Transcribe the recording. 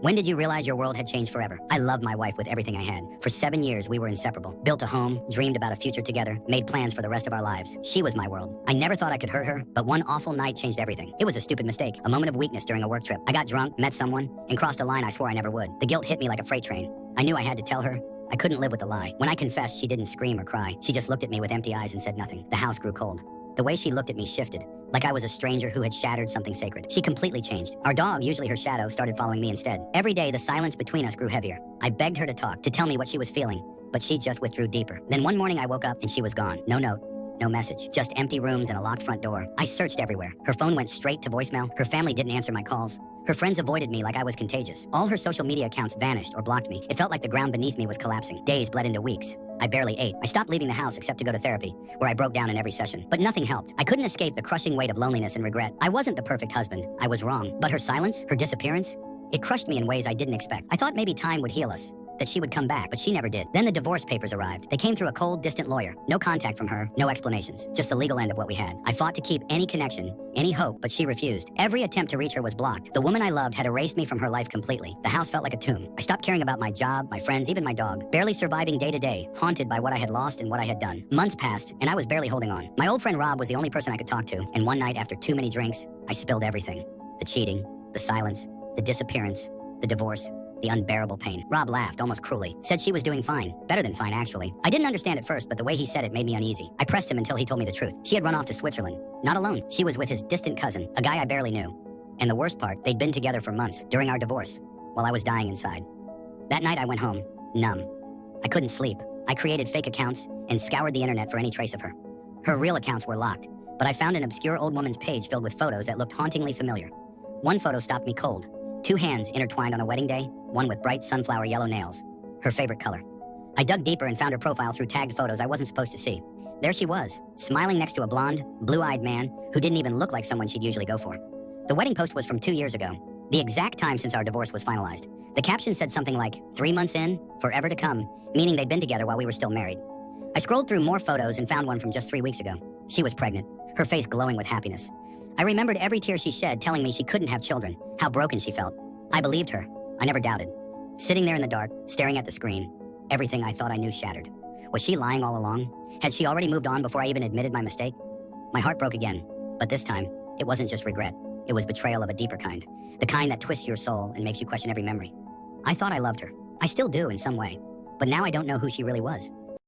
When did you realize your world had changed forever? I loved my wife with everything I had. For 7 years, we were inseparable. Built a home, dreamed about a future together, made plans for the rest of our lives. She was my world. I never thought I could hurt her, but one awful night changed everything. It was a stupid mistake, a moment of weakness during a work trip. I got drunk, met someone, and crossed a line I swore I never would. The guilt hit me like a freight train. I knew I had to tell her. I couldn't live with the lie. When I confessed, she didn't scream or cry. She just looked at me with empty eyes and said nothing. The house grew cold. The way she looked at me shifted, like I was a stranger who had shattered something sacred. She completely changed. Our dog, usually her shadow, started following me instead. Every day, the silence between us grew heavier. I begged her to talk, to tell me what she was feeling, but she just withdrew deeper. Then one morning I woke up and she was gone. No note, no message, just empty rooms and a locked front door. I searched everywhere. Her phone went straight to voicemail. Her family didn't answer my calls. Her friends avoided me like I was contagious. All her social media accounts vanished or blocked me. It felt like the ground beneath me was collapsing. Days bled into weeks. I barely ate. I stopped leaving the house except to go to therapy, where I broke down in every session. But nothing helped. I couldn't escape the crushing weight of loneliness and regret. I wasn't the perfect husband. I was wrong. But her silence, her disappearance, it crushed me in ways I didn't expect. I thought maybe time would heal us, that she would come back, but she never did. Then the divorce papers arrived. They came through a cold, distant lawyer. No contact from her, no explanations, just the legal end of what we had. I fought to keep any connection, any hope, but she refused. Every attempt to reach her was blocked. The woman I loved had erased me from her life completely. The house felt like a tomb. I stopped caring about my job, my friends, even my dog, barely surviving day to day, haunted by what I had lost and what I had done. Months passed, and I was barely holding on. My old friend Rob was the only person I could talk to, and one night after too many drinks, I spilled everything. The cheating, the silence, the disappearance, the divorce, the unbearable pain. Rob laughed, almost cruelly, said she was doing fine. Better than fine, actually. I didn't understand at first, but the way he said it made me uneasy. I pressed him until he told me the truth. She had run off to Switzerland. Not alone. She was with his distant cousin, a guy I barely knew. And the worst part, they'd been together for months, during our divorce, while I was dying inside. That night I went home, numb. I couldn't sleep. I created fake accounts and scoured the internet for any trace of her. Her real accounts were locked, but I found an obscure old woman's page filled with photos that looked hauntingly familiar. One photo stopped me cold. 2 hands intertwined on a wedding day, one with bright sunflower yellow nails, her favorite color. I dug deeper and found her profile through tagged photos I wasn't supposed to see. There she was, smiling next to a blonde, blue-eyed man who didn't even look like someone she'd usually go for. The wedding post was from 2 years ago, the exact time since our divorce was finalized. The caption said something like, 3 months in, forever to come, meaning they'd been together while we were still married. I scrolled through more photos and found one from just 3 weeks ago. She was pregnant, her face glowing with happiness. I remembered every tear she shed telling me she couldn't have children, how broken she felt. I believed her. I never doubted. Sitting there in the dark, staring at the screen, everything I thought I knew shattered. Was she lying all along? Had she already moved on before I even admitted my mistake? My heart broke again, but this time, it wasn't just regret. It was betrayal of a deeper kind, the kind that twists your soul and makes you question every memory. I thought I loved her. I still do in some way, but now I don't know who she really was.